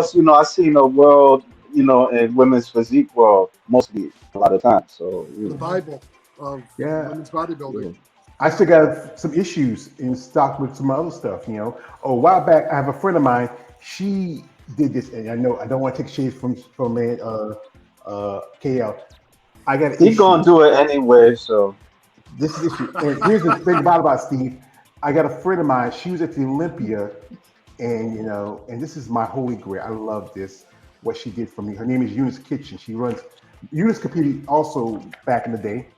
I seen a world, in women's physique world mostly a lot of times. So, The Bible of Yeah, women's bodybuilding. yeah. I Yeah. still got some issues in stock with some other stuff, you know. Oh, a while back, I have a friend of mine. She did this, and I know I don't want to take shades from man, KL. I got an He issue. gonna do it anyway. So, This is the issue. And here's the thing about Steve. I got a friend of mine. She was at the Olympia, and and this is my holy grail. I love this. What she did for me. Her name is Eunice Kitchen. She runs. Eunice competed also back in the day,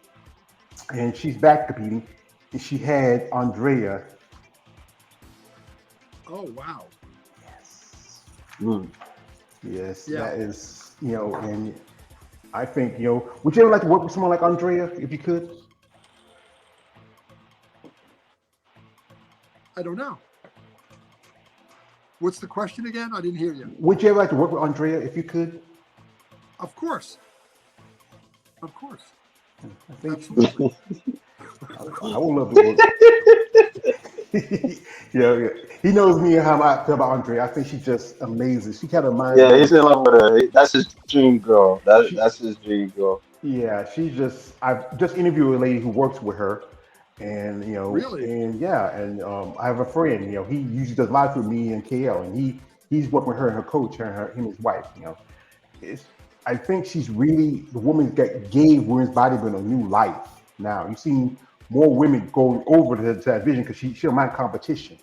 and she's back competing. And she had Andrea. Oh wow. Yes, mm. yes, Yeah. that is and I think would you ever like to work with someone like Andrea if you could? I don't know. What's the question again? I didn't hear you. Would you ever like to work with Andrea if you could? Of course. Of course. I think Absolutely. I would love to work. Yeah. He knows me and how I feel about Andrea. I think she's just amazing. She kind of reminds Yeah, me he's of in love with her. That's his dream girl. she. That's his dream girl. Yeah, she's just. I've just interviewed a lady who works with her, and Really? I have a friend. He usually does live with me and KL, and he's working with her and her coach, him and his wife. It's. I think she's really the woman that gave women's bodybuilding a new life. Now you've seen more women going over to that vision because she don't mind competition.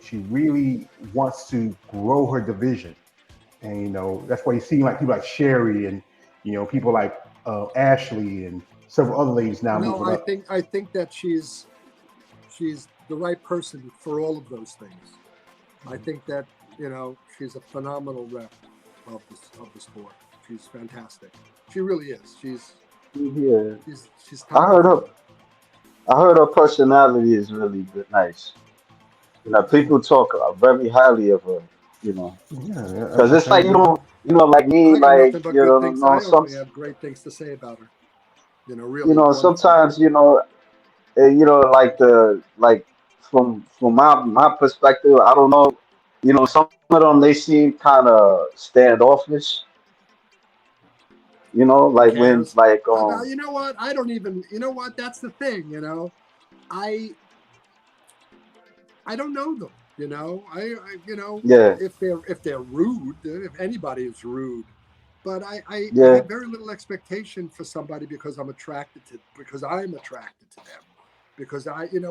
She really wants to grow her division, and that's why you see like people like Sherry and people like Ashley and several other ladies now No, moving up. I think that she's the right person for all of those things. I think that she's a phenomenal rep of the sport. She's fantastic. She really is. Yeah, She's I top heard her. notch. I heard her personality is really good, nice. People talk very highly of her. You know, Yeah, yeah, because it's like same. like me, I got like nothing but good things. I some, only have great things to say about her. Really wonderful. sometimes like from my perspective, I don't know. Some of them they seem kind of standoffish. Who Like when cares? like You know what? I don't even. You know what? That's the thing. I I don't know them. yeah, If they're rude, if anybody is rude, but I yeah. have very little expectation for somebody because I'm attracted to them, because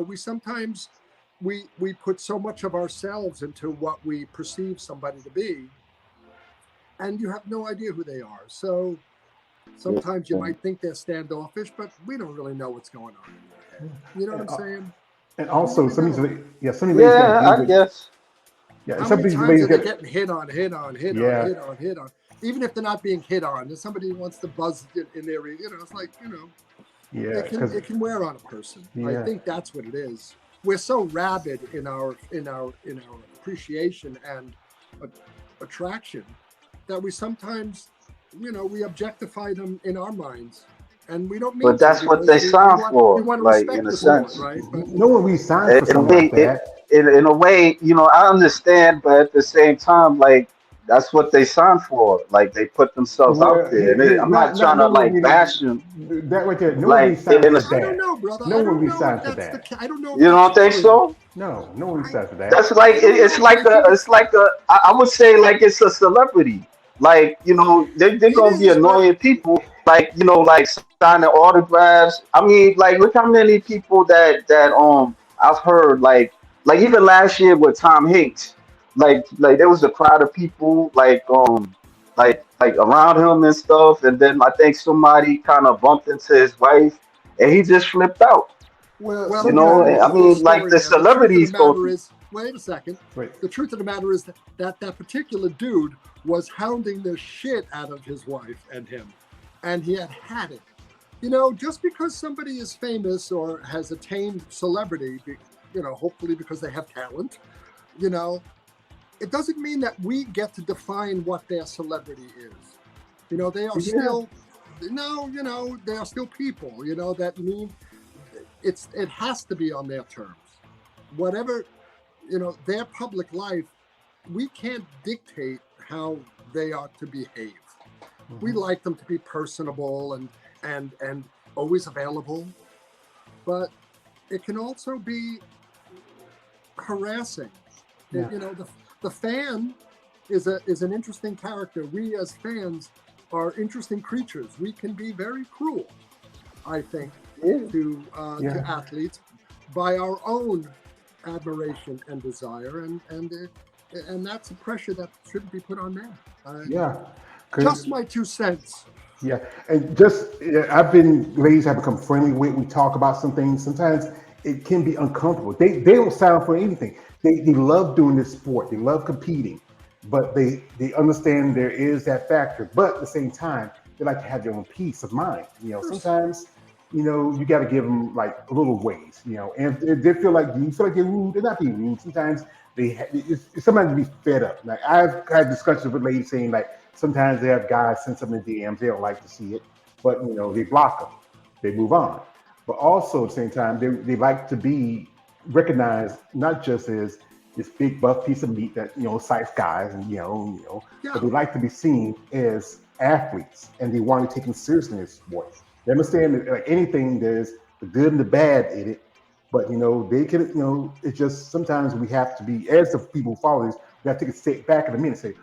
we sometimes we put so much of ourselves into what we perceive somebody to be, and you have no idea who they are. So sometimes you Yeah. might think they're standoffish, but we don't really know what's going on in their head. You know what And, I'm saying? and We also really don't. some of these ladies got Yeah, I good. guess. Yeah, and How some of many these times ladies are they got getting hit on, hit on, hit on, yeah. hit on, hit on? Even if they're not being hit on, there's somebody who wants to buzz in their ear. It's like Yeah, because it can wear on a person. I yeah. think that's what it is. We're so rabid in our appreciation and uh, attraction that we sometimes we objectify them in our minds, and we don't mean But to, that's what because they sign we for, want to like respect in a the sport, sense. right? But No one really signs for In a something like way, that. in a way, I understand, but at the same time, like that's what they sign for. Like they put themselves out Well, there, and here, I'm not not trying to no one like really bash them. that right there. No one really Like signs in a, for I don't that. know, brother. No I one don't really know if signs for that's that. I don't know if you that's don't think true. so? No, no one really I signs for that. That's like I don't it's know. like it's like I would say like it's a celebrity. Like they're It gonna be is, but annoying people. Like like signing autographs. I mean, like look how many people that I've heard like even last year with Tom Hanks. Like there was a crowd of people like around him and stuff, and then I think somebody kind of bumped into his wife, and he just flipped out. Well, well, sometimes I there's a mean, like story the there. The truth of the celebrities go matter through. is, wait a second. wait. The truth of the matter is that particular dude was hounding the shit out of his wife and him, and he had it. Just because somebody is famous or has attained celebrity, hopefully because they have talent, you know, it doesn't mean that we get to define what their celebrity is. They are Yeah, still, no, they are still people. That mean it has to be on their terms. Whatever their public life, we can't dictate how they ought to behave. We Mhm. like them to be personable and always available, but it can also be harassing. Yeah. The fan is an interesting character. We as fans are interesting creatures. We can be very cruel, I think, Yeah. to Yeah. athletes by our own admiration and desire, and that's a pressure that shouldn't be put on them. Yeah. Just Because my 2 cents. yeah, and just I've been ladies I've become friendly with. We talk about some things. Sometimes it can be uncomfortable. They don't sound for anything. They love doing this sport. They love competing, but they understand there is that factor. But at the same time, they like to have their own peace of mind. Sometimes you got to give them like a little ways. And if they feel like you feel like they're rude, they're not being rude. Sometimes it's sometimes to be fed up. Like I've had discussions with ladies saying like sometimes they have guys send something in DMs, they don't like to see it, but they block them, they move on. But also at the same time, they like to be recognized not just as this big buff piece of meat that excites guys, and but Yeah. they like to be seen as athletes, and they want to be taken seriously in this sport. They understand that like anything, there's the good and the bad in it, but they can it's just sometimes we have to be as the people who follow this, we have to take a step back in a minute and say,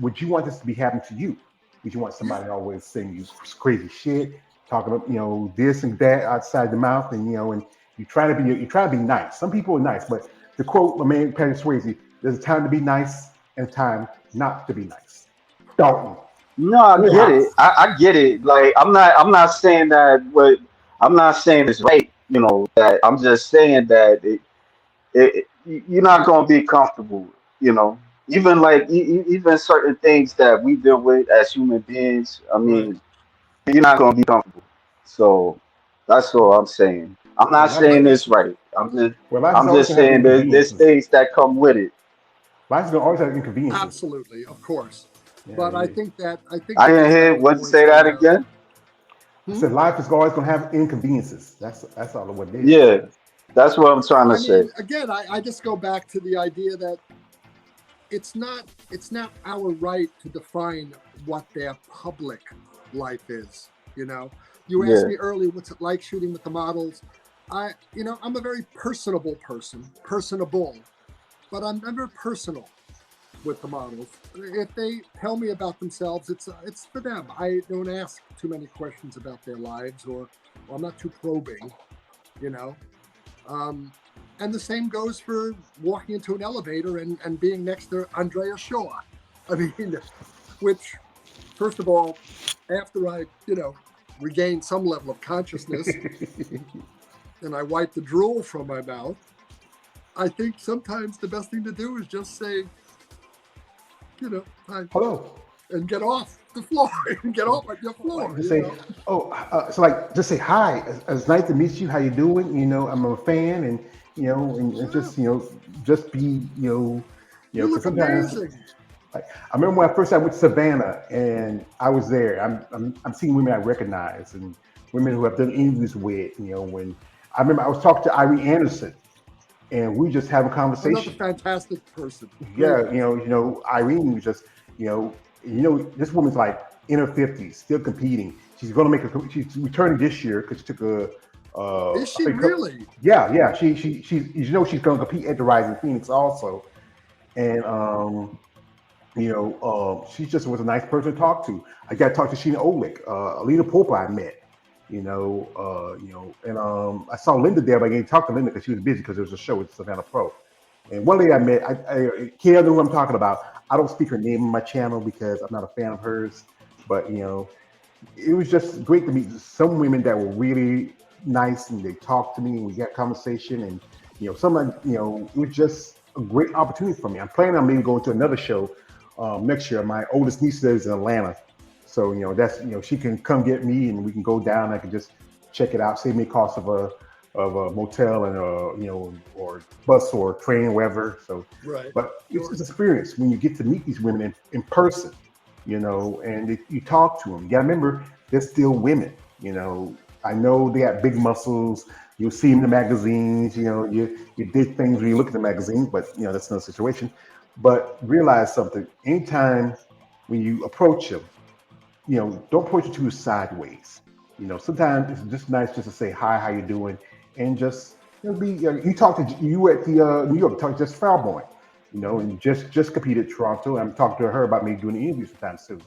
would you want this to be happening to you? Would you want Yeah. somebody always saying you crazy shit, talking about this and that outside the mouth, and you try to be nice. Some people are nice, but to quote my man Patrick Swayze, there's a time to be nice and a time not to be nice. Dalton, No, I get Wheelhouse. it. I get it. Like I'm not saying that what I'm not saying is right. That I'm just saying that you're not gonna be comfortable. You know, even like even certain things that we deal with as human beings. I Right. mean, you're not gonna be comfortable. So that's all I'm saying. I'm Yeah, not saying this right. life is I'm always just gonna have saying there's inconveniences. things that come with it. Life's gonna always have inconveniences. Absolutely, of course. Yeah, But it is. I think I that didn't this hear battle what to points say that that out. again. I Hmm? said life is always gonna have inconveniences. That's all what it is. Yeah, that's what I'm trying to I say. mean, again, I just go back to the idea that it's not our right to define what their public life is. You asked Yeah. me earlier, what's it like shooting with the models? I'm a very personable person, personable, but I'm never personal with the models. If they tell me about themselves, it's for them. I don't ask too many questions about their lives, or I'm not too probing. You know, um, and the same goes for walking into an elevator and being next to Andrea Shaw. I mean, which, first of all, after I, regained some level of consciousness and I wiped the drool from my mouth, I think sometimes the best thing to do is just say, hi, Hello. and get off the floor and get off your Like floor, just say, oh, so like just say hi. It's nice to meet you. How you doing? I'm a fan, and and Yeah, just just be you because look sometimes amazing. like I remember when I first I went to Savannah and I was there. I'm seeing women I recognize and women who I've done interviews with. When I remember I was talking to Irene Anderson and we just have a Another conversation. fantastic person. Great Yeah, person. Irene was just, this woman's like in her 50s, still competing. She's going to make she's returning this year because she took Is I she think, really? yeah. She's, she's going to compete at the Rising Phoenix also, and she just was a nice person to talk to. I got to talk to Sheena Olick, Alina Popa I met. And I saw Linda there, but I didn't talk to Linda because she was busy because there was a show with Savannah Pro. And one lady I met, Kayla knew who I'm talking about. I don't speak her name on my channel because I'm not a fan of hers. But it was just great to meet some women that were really nice and they talked to me and we got conversation and it was just a great opportunity for me. I'm planning on maybe going to another show next year. My oldest niece lives in Atlanta, so that's she can come get me and we can go down. I can just check it out, save me cost of a motel and or bus or train, whatever. So, Right. but it's Sure. an experience when you get to meet these women in person, and you talk to them. You gotta remember they're still women. I know they got big muscles. You see them in the magazines. You did things when you look at the magazines, but that's another situation. But realize something. Anytime when you approach them, don't approach it too sideways. Sometimes it's just nice just to say hi, how you doing, and just be. You talk to you at the New York, talk to just Falborn, and just competed at Toronto. I'm talking to her about maybe doing an interview sometime soon.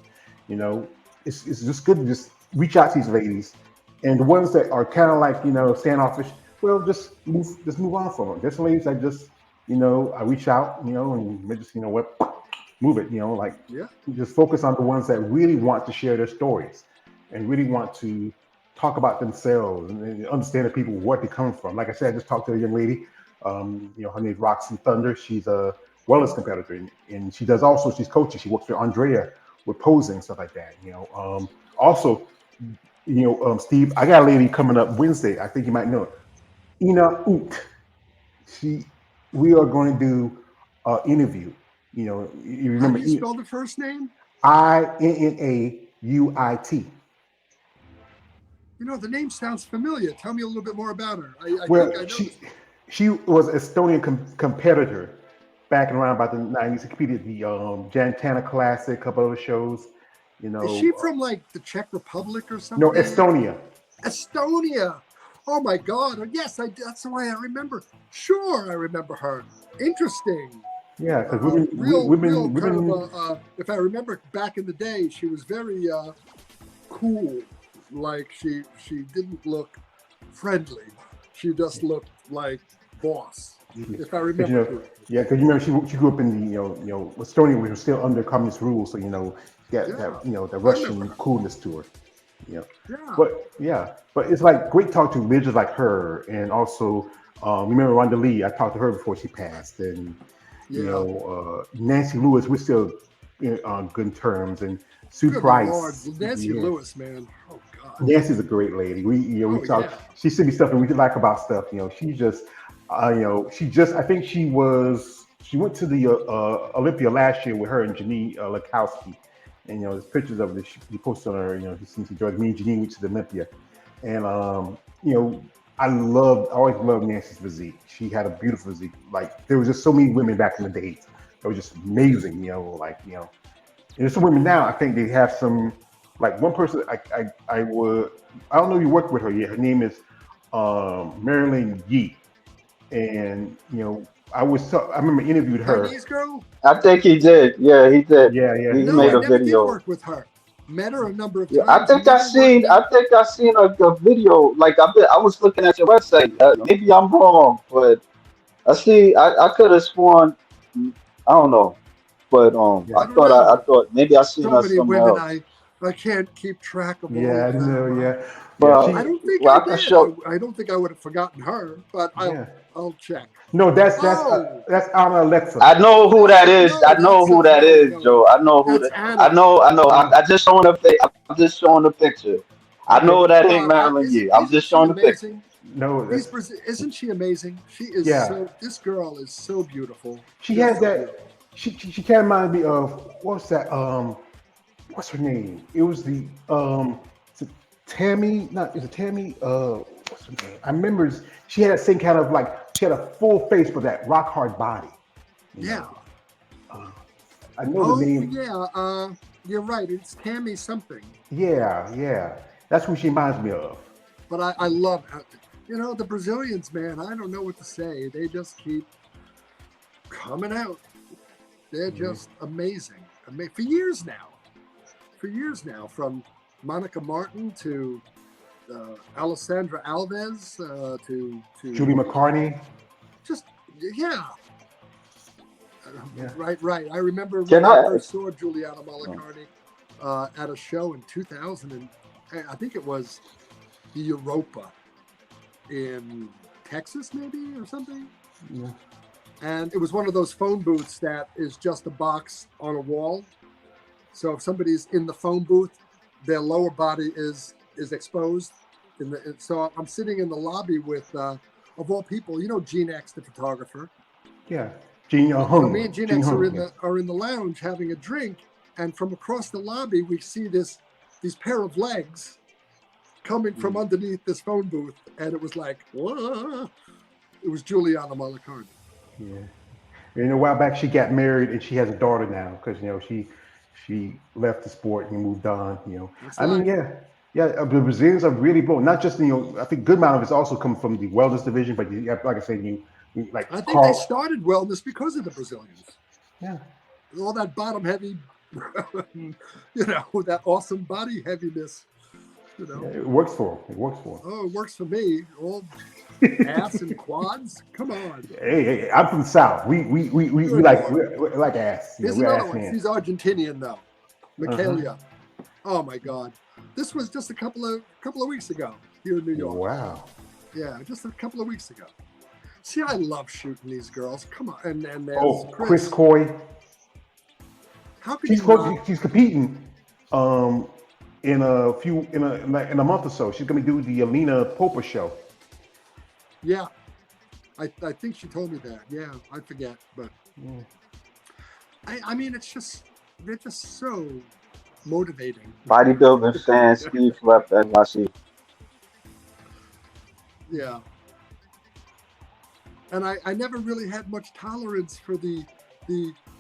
You know, it's just good to just reach out to these ladies, and the ones that are kind of like standoffish, well, just move on from them. There's ladies that just I reach out, and they just what move it, like Yeah. just focus on the ones that really want to share their stories and really want to talk about themselves and understand the people where they come from. Like I said, I just talked to a young lady. Her name's Roxy Thunder. She's a wellness competitor, and she's coaching. She works with Andrea with posing and stuff like that. Also, Steve, I got a lady coming up Wednesday. I think you might know her. Ina Oot. She, we are going to do an interview. You How remember do you spell the first name? INNAUIT. The name sounds familiar. Tell me a little bit more about her. I Well, think I know she this. she was an Estonian competitor back in around about the 90s. She competed at the Jantana Classic, a couple other shows. You Is she know, from like the Czech Republic or no, something? Estonia. Estonia. Oh my God. Yes, that's the way I remember. Sure, I remember her. Interesting. Yeah, because we've been we, Real, we've real been we've kind of been if I remember back in the day, she was very cool. Like she didn't look friendly. She just looked like boss, if I because remember correctly. yeah, because you remember she grew up in the Estonia, we were still under communist rule, so Yeah, the I remember Russian her. coolness to her. Yeah, Yeah, but it's like great talk to religions like her, and also remember Rhonda Lee. I talked to her before she passed, and yeah. Nancy Lewis. We're still on good terms, and Sue Good Lord, Price. Nancy Yeah, Lewis, man. Oh God. Nancy's a great lady. We Oh talk. yeah. She sent me stuff, and we like about stuff. She just. I think she went to the Olympia last year with her and Janine Lakowski, and there's pictures of this. She posted on her. Since she joined me and Janine went to the Olympia, and I always loved Nancy's physique. She had a beautiful physique. Like there was just so many women back in the days that were just amazing. And there's some women now. I think they have some, like one person. I would. I don't know if you worked with her yet. Her name is Marilyn Yee, and I remember interviewed her. Chinese girl? I think he did. Yeah, he did. Yeah, yeah, He No, made I yeah, a never did video. work with her. Met her a number of Yeah, I times. think I Never worked seen. with. I seen a video. Like I was looking at your website. Maybe I'm wrong, but I see. I could have sworn. I don't know, but yeah, I don't know. I thought maybe I seen So her many somewhere women, else. I can't keep track of all yeah. of I know. them. Yeah, yeah. I Well, She. don't think well, I I can did. show. I don't think I would have forgotten her, but Yeah. I'll check. No, Oh that's Anna Alexa. I know who that is. no, I know who that no, is, no. Joe. I know who That's that. I Anna. know. I know. Oh, I just showing the. I'm just showing the picture. I okay. know that ain't Marilyn Yee. I'm Isn't just she showing the picture. amazing? No, that's Isn't she amazing? She is yeah. so. This girl is so beautiful, She has just so that. beautiful. She kind of reminded me of what's that? What's her name? It was the is it Tammy. Not is it Tammy? What's her name? I remember she had that same kind of like she had a full face but that rock hard body. You Yeah. know. Uh, I know the Oh name. yeah. You're right. It's Tammy something. Yeah, yeah. That's who she reminds me of. But I love. The Brazilians, man. I don't know what to say. They just keep coming out. They're Mhm. just amazing. For years now. For years now, from Monica Martin to Alessandra Alves Julie to McCartney. just yeah. Yeah. Right. I remember when Can I I? first saw Juliana Malacarni at a show in 2000, and I think it was the Europa in Texas, maybe or something. Yeah. And it was one of those phone booths that is just a box on a wall. So if somebody's in the phone booth, their lower body is exposed. So I'm sitting in the lobby with, of all people, Gene X, the photographer. Yeah. Gene So me and Hung. Gene Gene X are Hung. in Yeah. the lounge having a drink, and from across the lobby we see these pair of legs coming from Mm. underneath this phone booth, and it was like, whoa. It was Juliana Malacarni. Yeah. And a while back, she got married and she has a daughter now because she left the sport and moved on. That's I mean, life. yeah, yeah. The Brazilians are really blowing. Not just I think good amount of it's also come from the wellness division, but like I said, like I think they Carl. started wellness because of the Brazilians. Yeah, All that bottom heavy, that awesome body heaviness. yeah, it works for them. It works for Oh, it works for me. All them. ass and quads. Come on. Hey, I'm from the South. We Good like Lord. we like ass. Here's We're another ass one. men. She's Argentinian though. Uh-huh. Michaelia. Oh my God. This was just a couple of weeks ago here in New York. Wow. Yeah, just a couple of weeks ago. See, I love shooting these girls. Come on, and there's Oh, Chris Chris. Coy. How could you not? She's competing um in a month or so. She's gonna do the Alina Popa show. Yeah, I think she told me that. Yeah, I forget, but Mm. I mean, they're just so motivating. Bodybuilding fans, Steve left NYC. Yeah, and I never really had much tolerance for the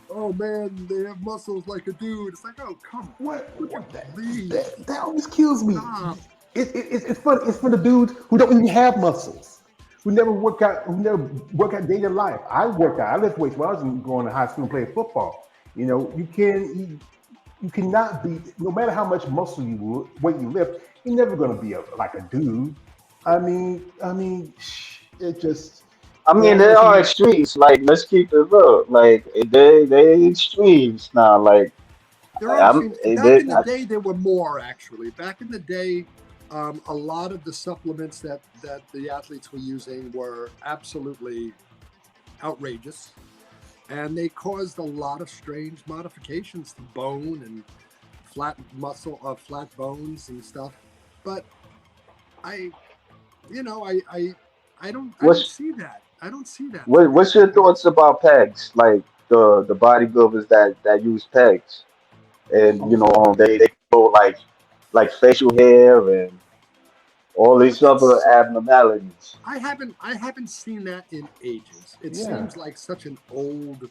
oh man, they have muscles like a dude. It's like, oh come, What? would you What that, please that always kills me. stop? It's for the dudes who don't even have muscles, who never work out daily life. I work out. I lift weights when I was going to high school and playing football. You cannot be, no matter how much weight you lift, you're never going to be like a dude. It just I you know mean, I'm there are listening. extremes. Like, let's keep it real. Like, they extremes now. Like, There are I'm extremes. Back they, in the day, there were more actually. Back in the day, a lot of the supplements that the athletes were using were absolutely outrageous, and they caused a lot of strange modifications to bone and flat muscle, flat bones and stuff. But I, I don't what's see that. I don't see that today. what's your thoughts about pegs? Like the bodybuilders that use pegs, and they go like facial hair and all But these other that's abnormalities. I haven't seen that in ages. It Yeah, seems like such an old,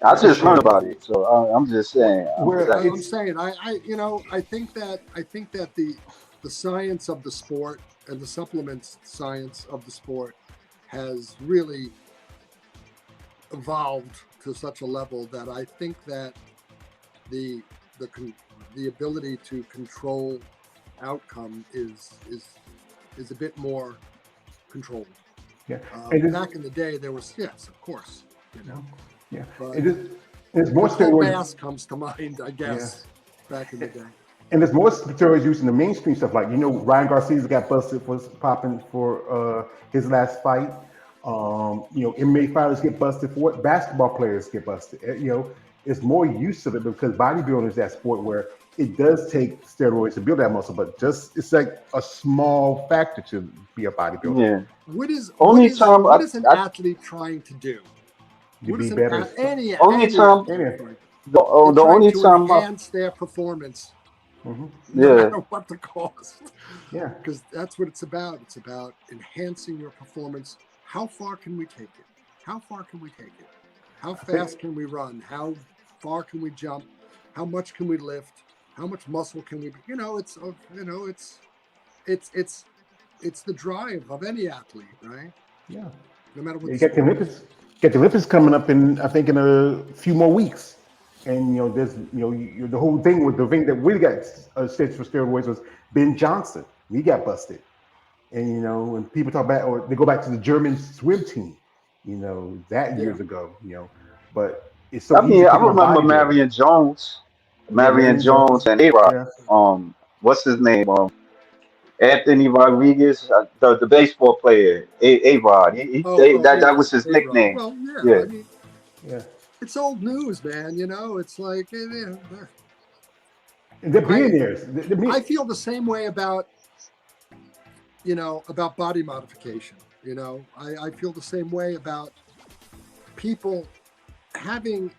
I it's a just learned shame. about it, so I'm just what saying. I'm Where saying. I'm it's saying. I think that the science of the sport and the supplements science of the sport has really evolved to such a level that I think that the the ability to control outcome is a bit more controlled. yeah, and it's Back in the day, there was, yes, of course, yeah, but it is. There's more Control steroids. Bass comes to mind, I Yeah. guess, back in the day. And there's more steroids used in the mainstream stuff. Like, Ryan Garcia got busted for popping for his last fight. MMA fighters get busted for it. Basketball players get busted. It's more use of it because bodybuilding is that sport where it does take steroids to build that muscle, but just it's like a small factor to be a bodybuilder. Yeah. What is what Only is time what is an I athlete trying to do? To What be is an better. only any time athlete trying? They're the trying only to time I enhance their performance, Hmm. no yeah. matter what the cost, Yeah. because that's what it's about. It's about enhancing your performance. How far can we take it? How far can we take it? How I think fast can we run? How far can we jump? How much can we lift? How much muscle can we? It's the drive of any athlete, right? yeah. No matter what You the got the sport Olympics. is. Got the Olympics coming up in I think in a few more weeks, and there's the whole thing with the thing that really got stitched for steroids was Ben Johnson. He got busted, and when people talk about or they go back to the German swim team, that Yeah. years ago, but it's I so easy mean, to I pick on remember bodybuilding. Yeah, Marion Marion Jones Jones. and A-Rod. Yeah, What's his name? Anthony Rodriguez, the baseball player, A-Rod. That was his A Rod. nickname. Well, yeah. Yeah. I mean, yeah. it's old news, man. It's like And they're I billionaires. I feel the same way about body modification. I feel the same way about people having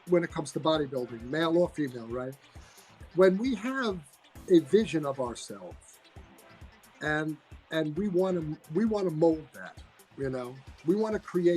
when it comes to bodybuilding, male or female, right? When we have a vision of ourselves and we want to mold that, we want to create